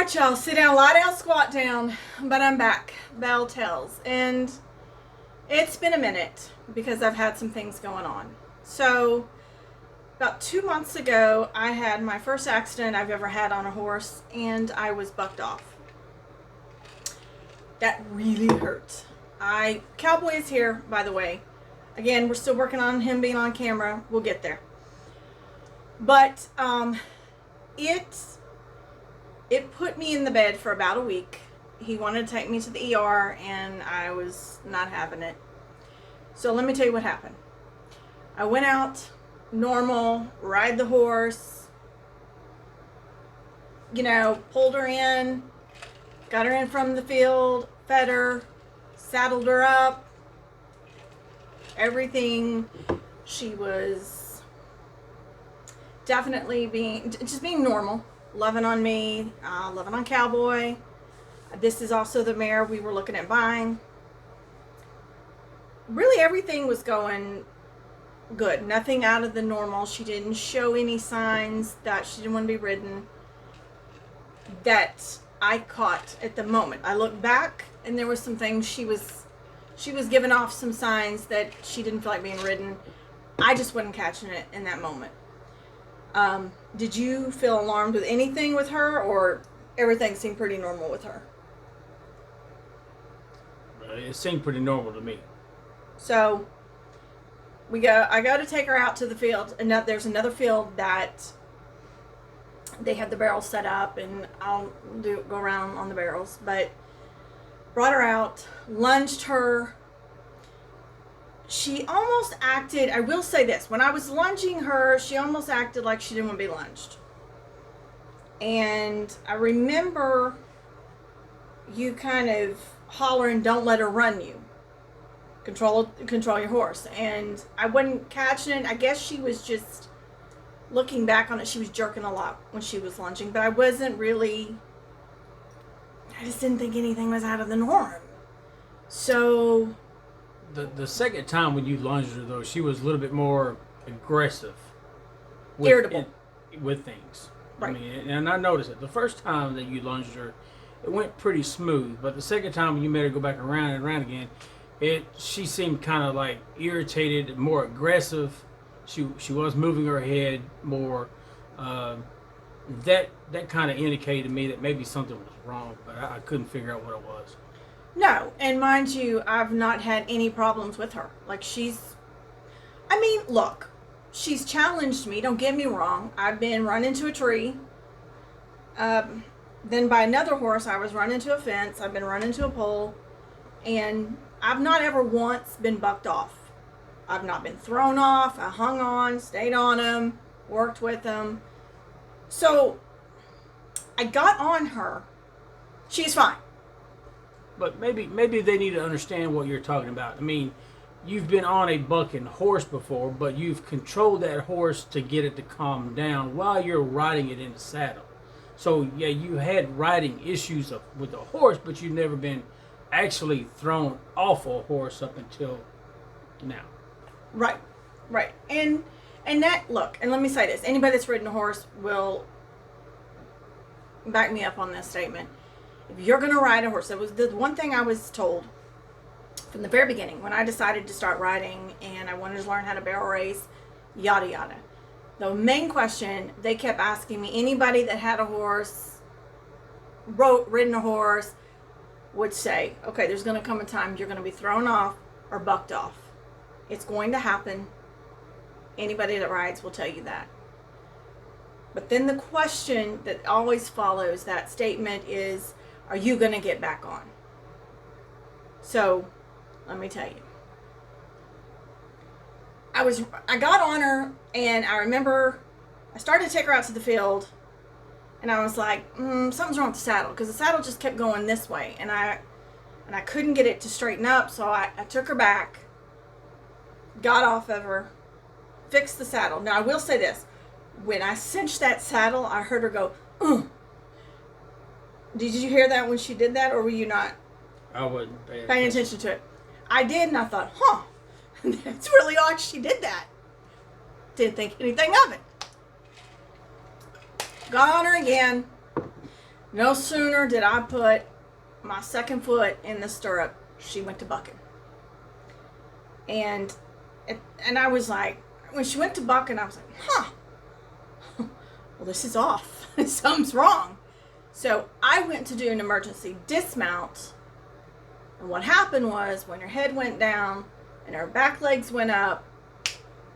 Alright, y'all, sit down, lie down, squat down, but I'm back. Belle, Tellz, and it's been a minute because I've had some things going on. So, about 2 months ago, I had my first accident I've ever had on a horse, and I was bucked off. That really hurt. Cowboy is here, by the way. Again, we're still working on him being on camera. We'll get there. But, it put me in the bed for about a week. He wanted to take me to the ER, and I was not having it. So let me tell you what happened. I went out, normal, ride the horse, pulled her in, got her in from the field, fed her, saddled her up, everything. She was definitely being normal. Loving on me, loving on Cowboy. This is also the mare we were looking at buying. Really, everything was going good. Nothing out of the normal. She didn't show any signs that she didn't want to be ridden that I caught at the moment. I looked back, and there was some things she was giving off some signs that she didn't feel like being ridden. I just wasn't catching it in that moment. Did you feel alarmed with anything with her, or everything seemed pretty normal with her? It seemed pretty normal to me. So, I go to take her out to the field, and there's another field that they have the barrels set up, and I'll go around on the barrels, but brought her out, lunged her. She almost acted, I will say this, when I was lunging her, she almost acted like she didn't want to be lunged. And I remember you kind of hollering, "Don't let her run you. Control your horse." And I wasn't catching it. I guess she was just, looking back on it, she was jerking a lot when she was lunging. But I just didn't think anything was out of the norm. So The second time when you lunged her, though, she was a little bit more aggressive. Irritable. With things. Right. I mean, and I noticed it. The first time that you lunged her, it went pretty smooth. But the second time when you made her go back around and around again, she seemed kind of like irritated, more aggressive. She was moving her head more. That kind of indicated to me that maybe something was wrong, but I couldn't figure out what it was. No, and mind you, I've not had any problems with her. Like, look, she's challenged me, don't get me wrong. I've been run into a tree. Then by another horse, I was run into a fence. I've been run into a pole. And I've not ever once been bucked off. I've not been thrown off. I hung on, stayed on him, worked with him. So, I got on her. She's fine. But maybe they need to understand what you're talking about. I mean, you've been on a bucking horse before, but you've controlled that horse to get it to calm down while you're riding it in the saddle. So, yeah, you had riding issues with the horse, but you've never been actually thrown off a horse up until now. Right. And look, and let me say this. Anybody that's ridden a horse will back me up on this statement. If you're going to ride a horse, that was the one thing I was told from the very beginning when I decided to start riding and I wanted to learn how to barrel race, yada yada. The main question they kept asking me, anybody that had a horse, ridden a horse, would say, okay, there's going to come a time you're going to be thrown off or bucked off. It's going to happen. Anybody that rides will tell you that. But then the question that always follows that statement is, are you going to get back on? So, let me tell you. I got on her, and I remember I started to take her out to the field, and I was like, something's wrong with the saddle, because the saddle just kept going this way, and I couldn't get it to straighten up, so I took her back, got off of her, fixed the saddle. Now, I will say this. When I cinched that saddle, I heard her go, ugh. Did you hear that when she did that, or were you not I wasn't paying attention to it? I did, and I thought, that's really odd she did that. Didn't think anything of it. Got on her again. No sooner did I put my second foot in the stirrup, she went to bucking. And I was like, when she went to bucking, I was like, huh, well, this is off. Something's wrong. So I went to do an emergency dismount. And what happened was when her head went down and her back legs went up,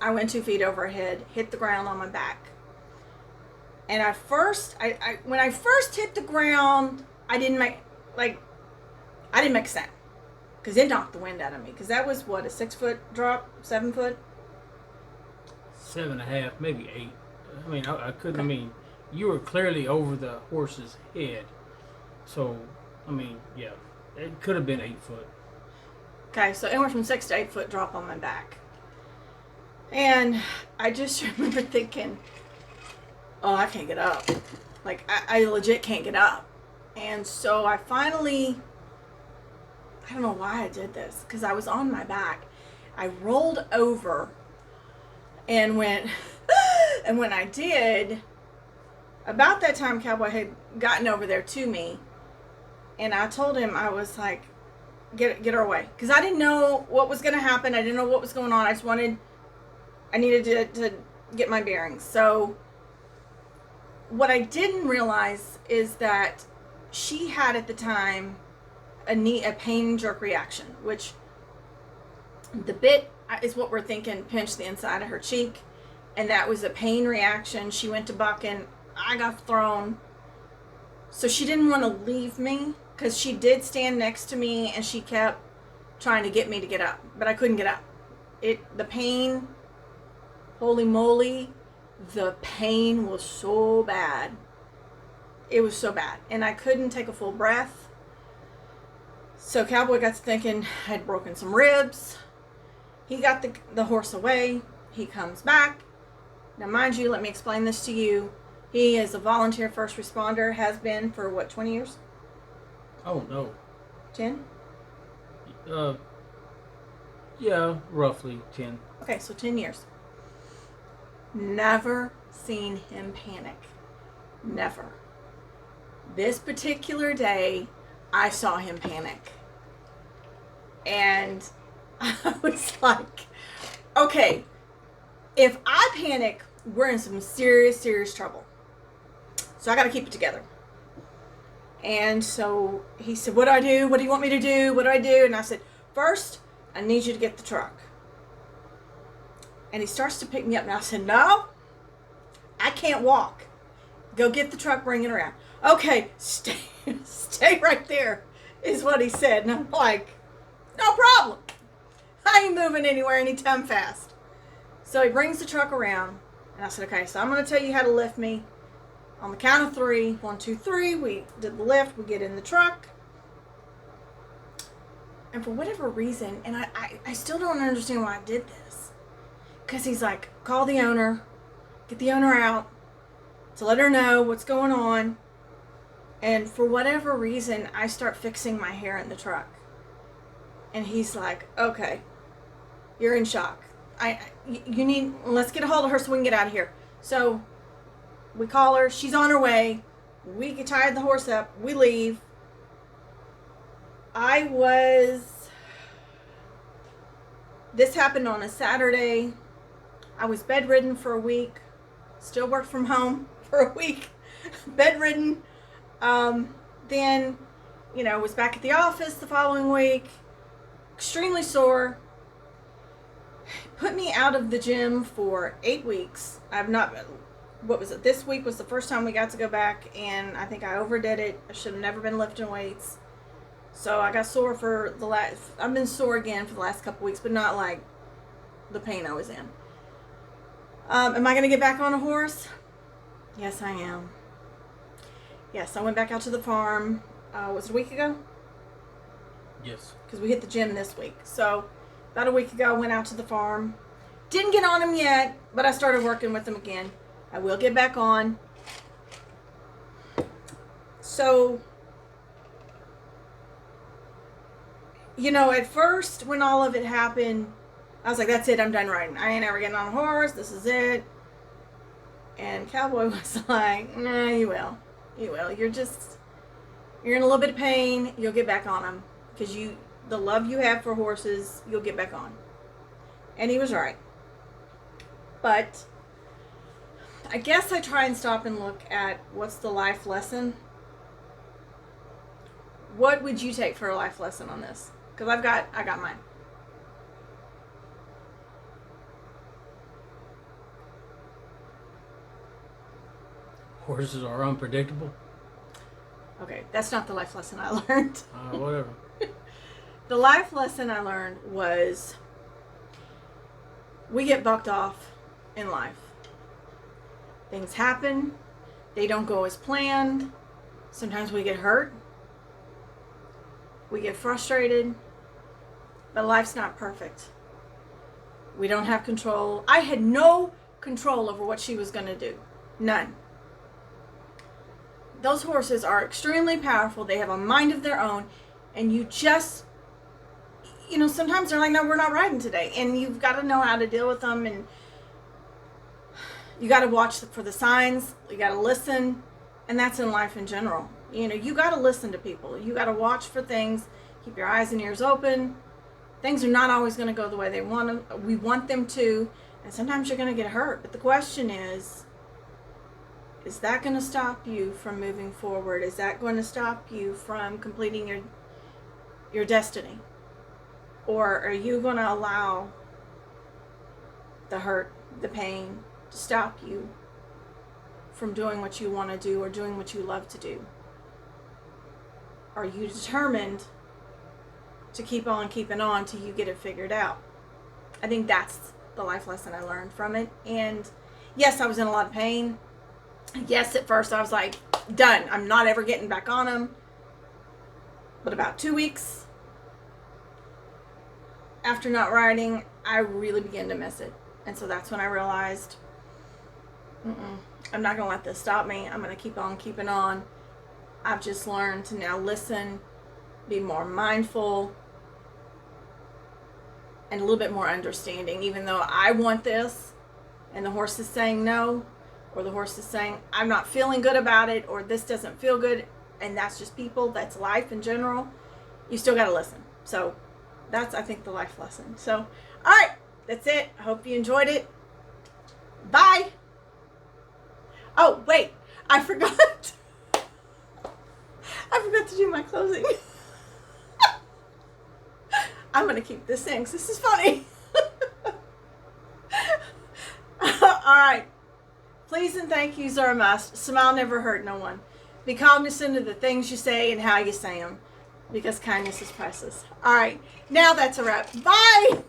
I went 2 feet over her head, hit the ground on my back. And when I first hit the ground, I didn't make a sound. Because it knocked the wind out of me. Because that was, what, a 6 foot drop? 7 foot? 7.5, maybe 8. I mean, I couldn't, I mean, you were clearly over the horse's head. So, I mean, yeah, it could have been 8 foot. Okay, so anywhere from 6 to 8 foot drop on my back. And I just remember thinking, oh, I can't get up. Like, I legit can't get up. And so I finally, I don't know why I did this, because I was on my back. I rolled over and went, and when I did, about that time Cowboy had gotten over there to me, and I told him, I was like, get her away. Because I didn't know what was going to happen. I didn't know what was going on. I needed to get my bearings. So what I didn't realize is that she had at the time a pain jerk reaction, which the bit is what we're thinking pinched the inside of her cheek, and that was a pain reaction. She went to bucking. I got thrown. So she didn't want to leave me, because she did stand next to me and she kept trying to get me to get up, but I couldn't get up. The pain, holy moly, the pain was so bad. It was so bad. And I couldn't take a full breath. So Cowboy got to thinking I had broken some ribs. He got the horse away. He comes back. Now, mind you, let me explain this to you. He is a volunteer first responder, has been for, what, 20 years? Oh, no. 10? Yeah, roughly 10. Okay, so 10 years. Never seen him panic. Never. This particular day, I saw him panic. And I was like, okay, if I panic, we're in some serious, serious trouble. So I got to keep it together. And so he said, what do I do? What do you want me to do? What do I do? And I said, first, I need you to get the truck. And he starts to pick me up. And I said, no, I can't walk. Go get the truck, bring it around. Okay, stay right there, is what he said. And I'm like, no problem. I ain't moving anywhere anytime fast. So he brings the truck around. And I said, okay, so I'm going to tell you how to lift me. On the count of 3, 1, 2, 3, we did the lift, we get in the truck. And for whatever reason, and I still don't understand why I did this. Because he's like, call the owner, get the owner out to let her know what's going on. And for whatever reason, I start fixing my hair in the truck. And he's like, okay, you're in shock. Let's get a hold of her so we can get out of here. So we call her. She's on her way. We get tied the horse up. We leave. This happened on a Saturday. I was bedridden for a week. Still worked from home for a week. Bedridden. Then, was back at the office the following week. Extremely sore. Put me out of the gym for 8 weeks. This week was the first time we got to go back, and I think I overdid it. I should have never been lifting weights. So I got sore I've been sore again for the last couple weeks, but not like the pain I was in. Am I going to get back on a horse? Yes, I am. Yes, I went back out to the farm, was it a week ago? Yes. Because we hit the gym this week. So about a week ago, I went out to the farm. Didn't get on him yet, but I started working with him again. I will get back on. So, at first, when all of it happened, I was like, that's it, I'm done riding. I ain't ever getting on a horse. This is it. And Cowboy was like, nah, you will. You will. You're just, You're in a little bit of pain, you'll get back on them. Because the love you have for horses, you'll get back on. And he was right. But I guess I try and stop and look at what's the life lesson. What would you take for a life lesson on this? Because I got mine. Horses are unpredictable. Okay, that's not the life lesson I learned. Whatever. The life lesson I learned was we get bucked off in life. Things happen. They don't go as planned. Sometimes we get hurt. We get frustrated. But life's not perfect. We don't have control. I had no control over what she was going to do. None. Those horses are extremely powerful. They have a mind of their own. And you just, sometimes they're like, no, we're not riding today. And you've got to know how to deal with them. And you got to watch for the signs. You got to listen. And that's in life in general. You got to listen to people. You got to watch for things. Keep your eyes and ears open. Things are not always going to go the way we want them to. And sometimes you're going to get hurt. But the question is that going to stop you from moving forward? Is that going to stop you from completing your destiny? Or are you going to allow the hurt, the pain to stop you from doing what you want to do or doing what you love to do? Are you determined to keep on keeping on till you get it figured out? I think that's the life lesson I learned from it. And yes, I was in a lot of pain. Yes, at first I was like, done. I'm not ever getting back on them. But about 2 weeks after not riding, I really began to miss it. And so that's when I realized, I'm not going to let this stop me. I'm going to keep on keeping on. I've just learned to now listen, be more mindful, and a little bit more understanding. Even though I want this, and the horse is saying no, or the horse is saying, I'm not feeling good about it, or this doesn't feel good, and that's just people, that's life in general, you still got to listen. So that's, I think, the life lesson. So, all right, that's it. I hope you enjoyed it. Bye. Oh, wait, I forgot. I forgot to do my closing. I'm going to keep this in because this is funny. All right. Please and thank yous are a must. Smile never hurt no one. Be cognizant of the things you say and how you say them, because kindness is priceless. All right. Now that's a wrap. Bye.